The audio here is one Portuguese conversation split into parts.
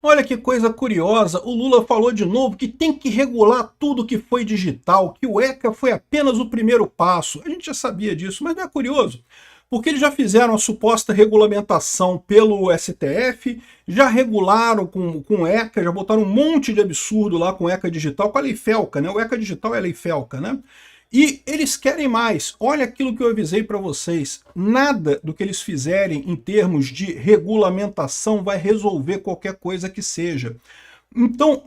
Olha que coisa curiosa, o Lula falou de novo que tem que regular tudo que foi digital, que o ECA foi apenas o primeiro passo. A gente já sabia disso, mas não é curioso? Porque eles já fizeram a suposta regulamentação pelo STF, já regularam com o ECA, já botaram um monte de absurdo lá com o ECA digital, com a lei Felca, né? O ECA digital é a lei Felca, né? E eles querem mais. Olha aquilo que eu avisei para vocês. Nada do que eles fizerem em termos de regulamentação vai resolver qualquer coisa que seja. Então,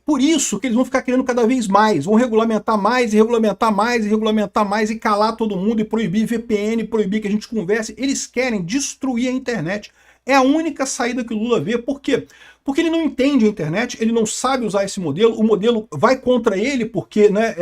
por isso que eles vão ficar querendo cada vez mais, vão regulamentar mais e regulamentar mais e regulamentar mais e calar todo mundo e proibir VPN, proibir que a gente converse. Eles querem destruir a internet. É a única saída que o Lula vê. Por quê? Porque ele não entende a internet, ele não sabe usar esse modelo, o modelo vai contra ele porque, né,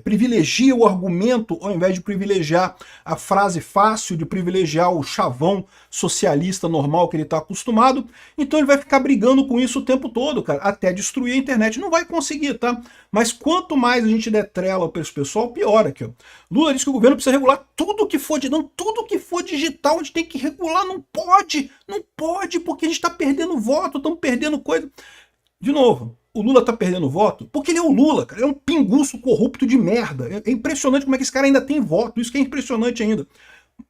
privilegia o argumento ao invés de privilegiar a frase fácil, de privilegiar o chavão socialista normal que ele está acostumado. Então ele vai ficar brigando com isso o tempo todo, cara, até destruir a internet. Não vai conseguir, tá? Mas quanto mais a gente der trela para esse pessoal, pior aqui, ó. Lula diz que o governo precisa regular tudo que for, não, tudo que for digital, a gente tem que regular, não pode, porque a gente está perdendo voto, estamos perdendo coisa. De novo, o Lula está perdendo voto porque ele é o Lula, cara, é um pinguço corrupto de merda. É impressionante como é que esse cara ainda tem voto, isso que é impressionante ainda.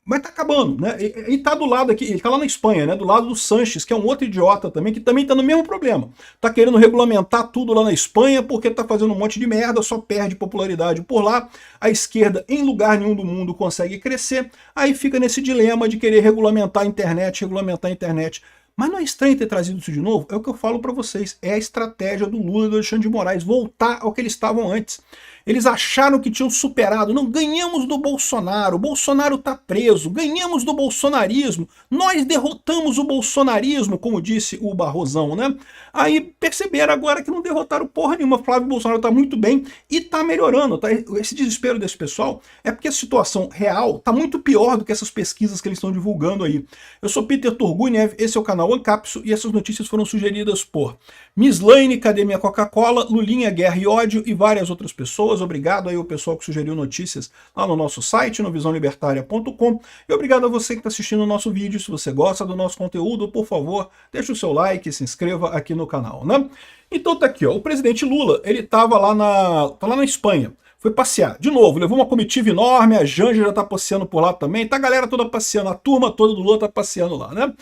Mas tá acabando, né? E tá do lado aqui, ele tá lá na Espanha, né? Do lado do Sanches, que é um outro idiota também, que também tá no mesmo problema. Tá querendo regulamentar tudo lá na Espanha porque tá fazendo um monte de merda, só perde popularidade por lá. A esquerda, em lugar nenhum do mundo, consegue crescer. Aí fica nesse dilema de querer regulamentar a internet, regulamentar a internet. Mas não é estranho ter trazido isso de novo? É o que eu falo para vocês. É a estratégia do Lula e do Alexandre de Moraes, voltar ao que eles estavam antes. Eles acharam que tinham superado. Não, ganhamos do Bolsonaro, o Bolsonaro está preso, ganhamos do bolsonarismo, nós derrotamos o bolsonarismo, como disse o Barrosão, né? Aí perceberam agora que não derrotaram porra nenhuma. Flávio Bolsonaro está muito bem e está melhorando. Tá? Esse desespero desse pessoal é porque a situação real está muito pior do que essas pesquisas que eles estão divulgando aí. Eu sou Peter Turguniev, esse é o canal Ancapso e essas notícias foram sugeridas por Miss Lane, Cadê Minha Coca-Cola, Lulinha, Guerra e Ódio e várias outras pessoas. Obrigado aí ao pessoal que sugeriu notícias lá no nosso site, no visãolibertaria.com. E obrigado a você que está assistindo o nosso vídeo. Se você gosta do nosso conteúdo, por favor, deixe o seu like e se inscreva aqui no canal, né? Então tá aqui, ó, o presidente Lula, ele estava lá na Espanha. Foi passear. De novo, levou uma comitiva enorme, a Janja já tá passeando por lá também, tá a galera toda passeando, a turma toda do Lula tá passeando lá, né?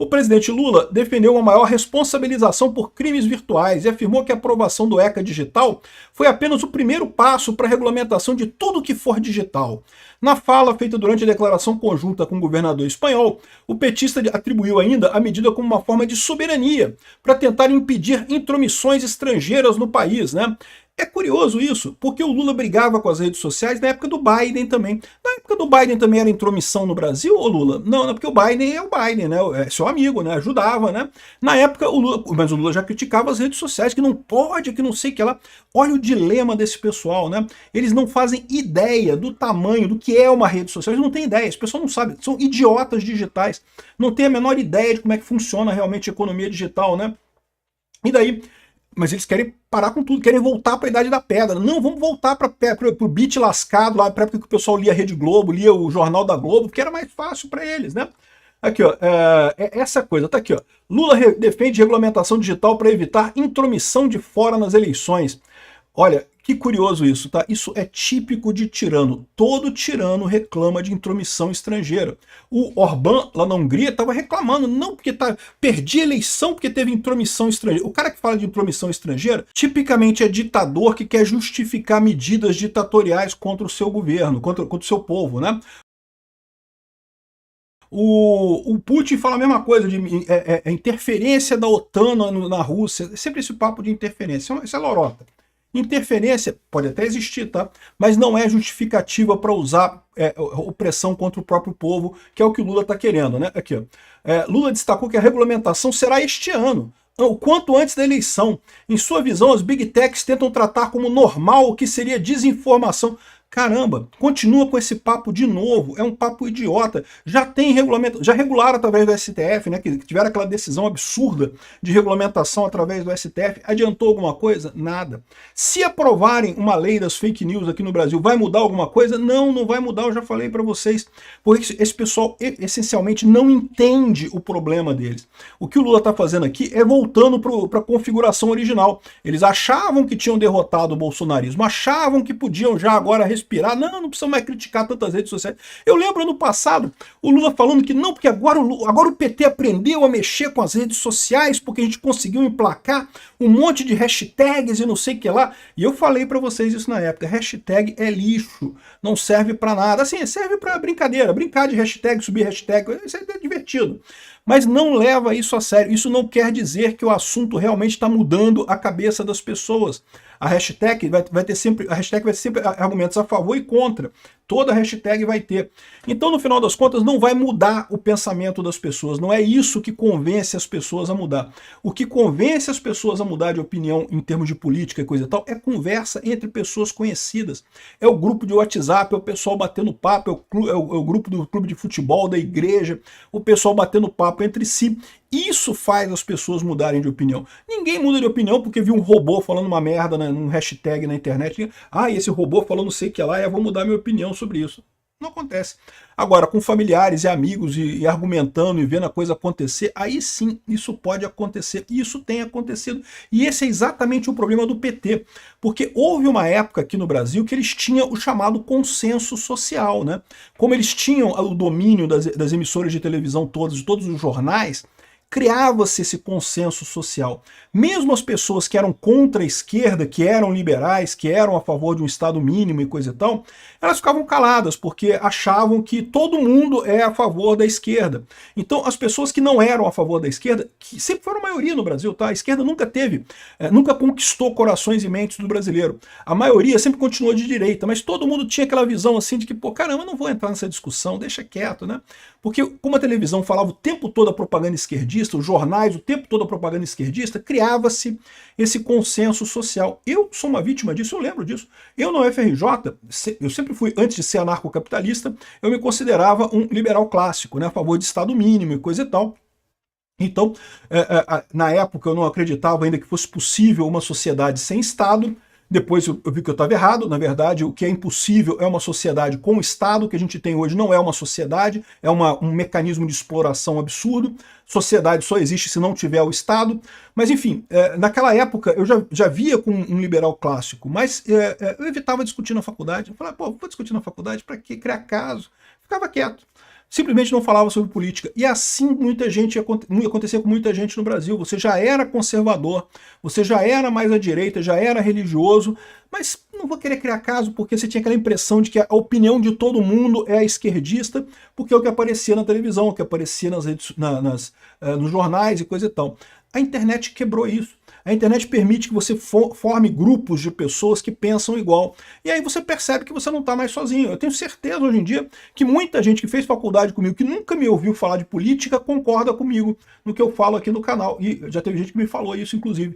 O presidente Lula defendeu uma maior responsabilização por crimes virtuais e afirmou que a aprovação do ECA digital foi apenas o primeiro passo para a regulamentação de tudo que for digital. Na fala feita durante a declaração conjunta com o governador espanhol, o petista atribuiu ainda a medida como uma forma de soberania para tentar impedir intromissões estrangeiras no país, né? É curioso isso, porque o Lula brigava com as redes sociais na época do Biden também. Na época do Biden também era intromissão no Brasil, ô Lula? Não, não, porque o Biden é o Biden, né? É seu amigo, né? Ajudava, né? Na época, o Lula, mas o Lula já criticava as redes sociais, que não pode, que não sei o que lá. Olha o dilema desse pessoal, né? Eles não fazem ideia do tamanho, do que é uma rede social. Eles não têm ideia, esse pessoal não sabe. São idiotas digitais. Não tem a menor ideia de como é que funciona realmente a economia digital, né? E daí... Mas eles querem parar com tudo, querem voltar para a Idade da Pedra. Não, vamos voltar para o bit lascado, lá para época que o pessoal lia a Rede Globo, lia o Jornal da Globo, porque era mais fácil para eles, né? Aqui, ó, essa coisa, tá aqui, ó. Lula defende regulamentação digital para evitar intromissão de fora nas eleições. Olha, que curioso isso, tá? Isso é típico de tirano. Todo tirano reclama de intromissão estrangeira. O Orbán, lá na Hungria, estava reclamando, não porque perdi a eleição porque teve intromissão estrangeira. O cara que fala de intromissão estrangeira, tipicamente é ditador que quer justificar medidas ditatoriais contra o seu governo, contra o seu povo, né? O Putin fala a mesma coisa, de interferência da OTAN na Rússia, sempre esse papo de interferência, isso é lorota. Interferência pode até existir, tá? Mas não é justificativa para usar opressão contra o próprio povo, que é o que o Lula está querendo, né? Aqui, ó. Lula destacou que a regulamentação será este ano, o quanto antes da eleição. Em sua visão, as Big Techs tentam tratar como normal o que seria desinformação. Caramba, continua com esse papo de novo, é um papo idiota. Já tem regulamento, já regularam através do STF, né, que tiveram aquela decisão absurda de regulamentação através do STF. Adiantou alguma coisa? Nada. Se aprovarem uma lei das fake news aqui no Brasil, vai mudar alguma coisa? Não, não vai mudar, eu já falei para vocês. Porque esse pessoal essencialmente não entende o problema deles. O que o Lula está fazendo aqui é voltando para a configuração original. Eles achavam que tinham derrotado o bolsonarismo, achavam que podiam já agora respirar, não precisa mais criticar tantas redes sociais. Eu lembro ano passado, o Lula falando que não, porque agora o PT aprendeu a mexer com as redes sociais, porque a gente conseguiu emplacar um monte de hashtags e não sei o que lá. E eu falei para vocês isso na época, hashtag é lixo, não serve para nada. Assim, serve para brincadeira, brincar de hashtag, subir hashtag, isso é divertido. Mas não leva isso a sério. Isso não quer dizer que o assunto realmente está mudando a cabeça das pessoas. A hashtag vai ter sempre argumentos a favor e contra. Toda hashtag vai ter. Então, no final das contas, não vai mudar o pensamento das pessoas. Não é isso que convence as pessoas a mudar. O que convence as pessoas a mudar de opinião em termos de política e coisa e tal é conversa entre pessoas conhecidas. É o grupo de WhatsApp, é o pessoal batendo papo, é o grupo do clube de futebol, da igreja, o pessoal batendo papo entre si. Isso faz as pessoas mudarem de opinião. Ninguém muda de opinião porque viu um robô falando uma merda num hashtag na internet. Ah, esse robô falou não sei o que lá, eu vou mudar minha opinião sobre isso. Não acontece. Agora, com familiares e amigos e argumentando e vendo a coisa acontecer, aí sim isso pode acontecer. E isso tem acontecido. E esse é exatamente o problema do PT. Porque houve uma época aqui no Brasil que eles tinham o chamado consenso social, né? Como eles tinham o domínio das emissoras de televisão todas, de todos os jornais, criava-se esse consenso social. Mesmo as pessoas que eram contra a esquerda, que eram liberais, que eram a favor de um Estado mínimo e coisa e tal, elas ficavam caladas, porque achavam que todo mundo é a favor da esquerda. Então, as pessoas que não eram a favor da esquerda, que sempre foram a maioria no Brasil, tá? A esquerda nunca teve, nunca conquistou corações e mentes do brasileiro. A maioria sempre continuou de direita, mas todo mundo tinha aquela visão assim de que, pô, caramba, não vou entrar nessa discussão, deixa quieto, né? Porque como a televisão falava o tempo todo a propaganda esquerdista, os jornais o tempo todo a propaganda esquerdista, criava-se esse consenso social. Eu sou uma vítima disso, eu lembro disso. Eu na UFRJ, eu sempre fui, antes de ser anarcocapitalista, eu me considerava um liberal clássico, né, a favor de Estado mínimo e coisa e tal. Então, na época eu não acreditava ainda que fosse possível uma sociedade sem Estado. Depois eu vi que eu estava errado. Na verdade, o que é impossível é uma sociedade com o Estado. O que a gente tem hoje não é uma sociedade, é um mecanismo de exploração absurdo. Sociedade só existe se não tiver o Estado. Mas, enfim, naquela época eu já via com um liberal clássico, mas eu evitava discutir na faculdade. Eu falava, pô, vou discutir na faculdade para quê? Criar caso. Ficava quieto. Simplesmente não falava sobre política. E assim muita gente acontecia com muita gente no Brasil. Você já era conservador, você já era mais à direita, já era religioso, mas não vou querer criar caso porque você tinha aquela impressão de que a opinião de todo mundo é esquerdista, porque é o que aparecia na televisão, o que aparecia nos jornais e coisa e tal. A internet quebrou isso. A internet permite que você forme grupos de pessoas que pensam igual. E aí você percebe que você não está mais sozinho. Eu tenho certeza hoje em dia que muita gente que fez faculdade comigo, que nunca me ouviu falar de política, concorda comigo no que eu falo aqui no canal. E já teve gente que me falou isso, inclusive.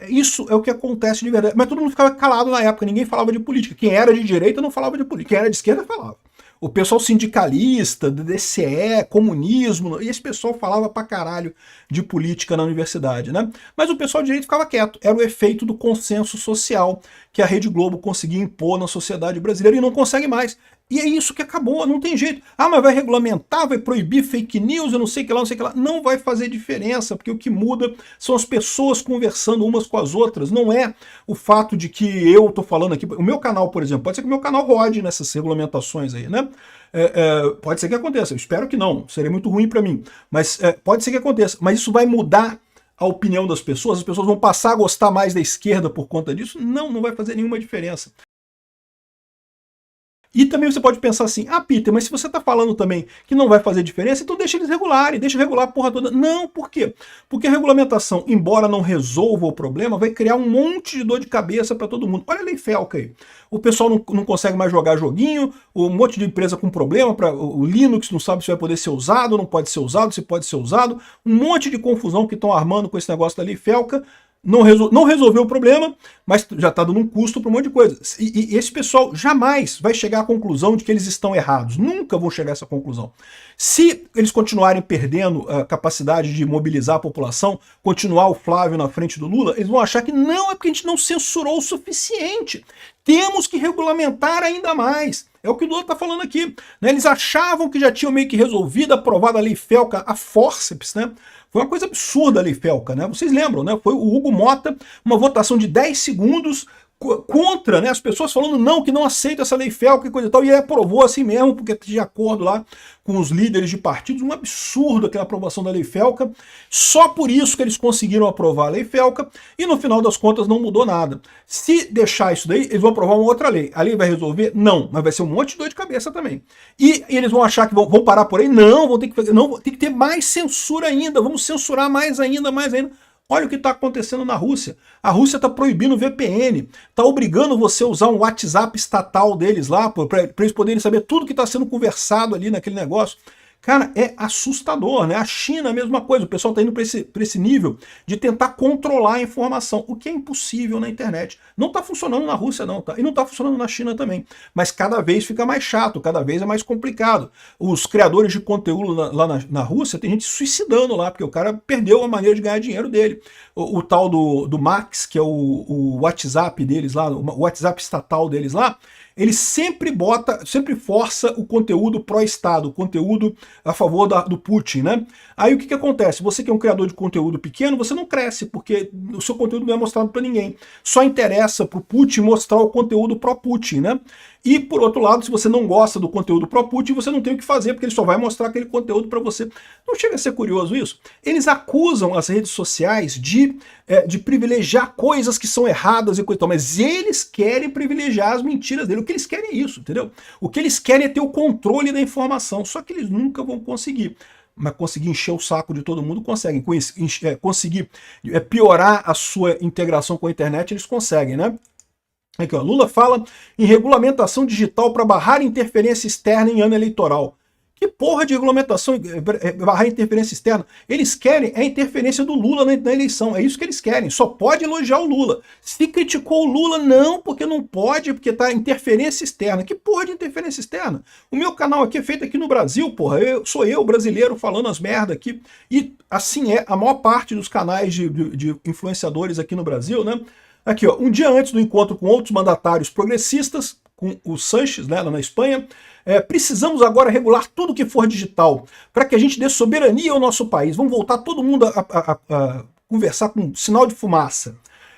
Isso é o que acontece de verdade. Mas todo mundo ficava calado na época, ninguém falava de política. Quem era de direita não falava de política. Quem era de esquerda falava. O pessoal sindicalista, do DCE, comunismo, e esse pessoal falava pra caralho de política na universidade, né? Mas o pessoal de direito ficava quieto. Era o efeito do consenso social que a Rede Globo conseguia impor na sociedade brasileira e não consegue mais. E é isso que acabou, não tem jeito. Ah, mas vai regulamentar, vai proibir fake news, eu não sei o que lá, não sei o que lá. Não vai fazer diferença, porque o que muda são as pessoas conversando umas com as outras. Não é o fato de que eu tô falando aqui. O meu canal, por exemplo, pode ser que o meu canal rode nessas regulamentações aí, né? Pode ser que aconteça, eu espero que não, seria muito ruim para mim. Mas pode ser que aconteça. Mas isso vai mudar a opinião das pessoas? As pessoas vão passar a gostar mais da esquerda por conta disso? Não, não vai fazer nenhuma diferença. E também você pode pensar assim, ah, Peter, mas se você está falando também que não vai fazer diferença, então deixa eles regularem, deixa regular a porra toda. Não, por quê? Porque a regulamentação, embora não resolva o problema, vai criar um monte de dor de cabeça para todo mundo. Olha a lei Felca aí. O pessoal não consegue mais jogar joguinho, um monte de empresa com problema, o Linux não sabe se vai poder ser usado, não pode ser usado, se pode ser usado, um monte de confusão que estão armando com esse negócio da lei Felca. não resolveu o problema, mas já está dando um custo para um monte de coisa. E esse pessoal jamais vai chegar à conclusão de que eles estão errados. Nunca vão chegar a essa conclusão. Se eles continuarem perdendo a capacidade de mobilizar a população, continuar o Flávio na frente do Lula, eles vão achar que não, é porque a gente não censurou o suficiente. Temos que regulamentar ainda mais. É o que o Lula está falando aqui. Né? Eles achavam que já tinham meio que resolvido, aprovado a lei Felca a fórceps, né? Foi uma coisa absurda a lei Felca, né? Vocês lembram, né? Foi o Hugo Mota, uma votação de 10 segundos contra, né? As pessoas falando não, que não aceita essa lei Felca e coisa e tal, e ele aprovou assim mesmo, porque de acordo lá com os líderes de partidos, um absurdo aquela aprovação da lei Felca. Só por isso que eles conseguiram aprovar a lei Felca, e no final das contas não mudou nada. Se deixar isso daí, eles vão aprovar uma outra lei. A lei vai resolver? Não, mas vai ser um monte de dor de cabeça também. E eles vão achar que vão parar por aí? Não, vão ter que, não, tem que ter mais censura ainda, vamos censurar mais ainda, mais ainda. Olha o que está acontecendo na Rússia. A Rússia está proibindo o VPN, está obrigando você a usar um WhatsApp estatal deles lá, para eles poderem saber tudo que está sendo conversado ali naquele negócio. Cara, é assustador, né? A China, a mesma coisa, o pessoal está indo para esse nível de tentar controlar a informação, o que é impossível na internet. Não está funcionando na Rússia não, tá? E não está funcionando na China também. Mas cada vez fica mais chato, cada vez é mais complicado. Os criadores de conteúdo lá na Rússia, tem gente se suicidando lá, porque o cara perdeu a maneira de ganhar dinheiro dele. O tal do Max, que é o WhatsApp deles lá, o WhatsApp estatal deles lá, ele sempre força o conteúdo pró-Estado, o conteúdo a favor do Putin, né? Aí o que acontece? Você que é um criador de conteúdo pequeno, você não cresce, porque o seu conteúdo não é mostrado para ninguém. Só interessa para o Putin mostrar o conteúdo pró-Putin, né? E, por outro lado, se você não gosta do conteúdo pró-Putin, você não tem o que fazer, porque ele só vai mostrar aquele conteúdo para você. Não chega a ser curioso isso? Eles acusam as redes sociais de privilegiar coisas que são erradas e coisa e tal, mas eles querem privilegiar as mentiras dele. O que eles querem é isso, entendeu? O que eles querem é ter o controle da informação, só que eles nunca vão conseguir. Mas conseguir encher o saco de todo mundo, conseguem. Conseguir piorar a sua integração com a internet, eles conseguem, né? Aqui, ó, Lula fala em regulamentação digital para barrar interferência externa em ano eleitoral. Que porra de regulamentação, barrar interferência externa? Eles querem a interferência do Lula na eleição, é isso que eles querem, só pode elogiar o Lula. Se criticou o Lula, não, porque não pode, porque tá interferência externa. Que porra de interferência externa? O meu canal aqui é feito aqui no Brasil, porra, sou eu, brasileiro, falando as merda aqui, e assim é a maior parte dos canais de influenciadores aqui no Brasil, né? Aqui, ó, um dia antes do encontro com outros mandatários progressistas, com o Sanches, né, lá na Espanha, precisamos agora regular tudo que for digital, para que a gente dê soberania ao nosso país. Vamos voltar todo mundo a conversar com sinal de fumaça.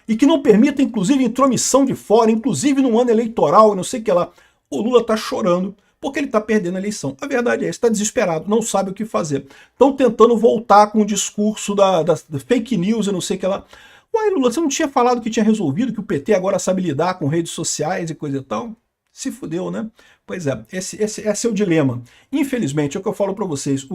E que não permita, inclusive, intromissão de fora, inclusive no ano eleitoral, não sei o que lá. O Lula está chorando, porque ele está perdendo a eleição. A verdade é essa, está desesperado, não sabe o que fazer. Estão tentando voltar com o discurso da fake news e não sei o que lá. Uai, Lula, você não tinha falado que tinha resolvido, que o PT agora sabe lidar com redes sociais e coisa e tal? Se fudeu, né? Pois é, esse é o dilema. Infelizmente, é o que eu falo pra vocês,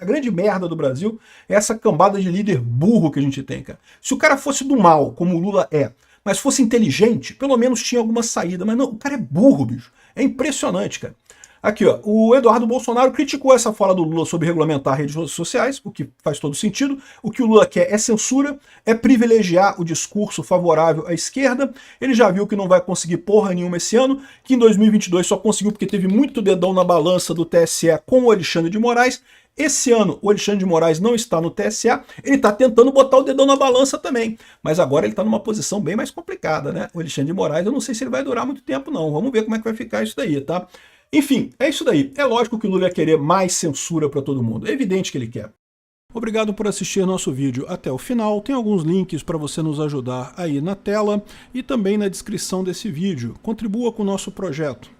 a grande merda do Brasil é essa cambada de líder burro que a gente tem, cara. Se o cara fosse do mal, como o Lula é, mas fosse inteligente, pelo menos tinha alguma saída. Mas não, o cara é burro, bicho. É impressionante, cara. Aqui, ó, o Eduardo Bolsonaro criticou essa fala do Lula sobre regulamentar redes sociais, o que faz todo sentido. O que o Lula quer é censura, é privilegiar o discurso favorável à esquerda. Ele já viu que não vai conseguir porra nenhuma esse ano, que em 2022 só conseguiu porque teve muito dedão na balança do TSE com o Alexandre de Moraes. Esse ano o Alexandre de Moraes não está no TSE, ele está tentando botar o dedão na balança também, mas agora ele está numa posição bem mais complicada, né? O Alexandre de Moraes, eu não sei se ele vai durar muito tempo não, vamos ver como é que vai ficar isso daí, tá? Enfim, é isso daí. É lógico que o Lula ia querer mais censura para todo mundo. É evidente que ele quer. Obrigado por assistir nosso vídeo até o final. Tem alguns links para você nos ajudar aí na tela e também na descrição desse vídeo. Contribua com o nosso projeto.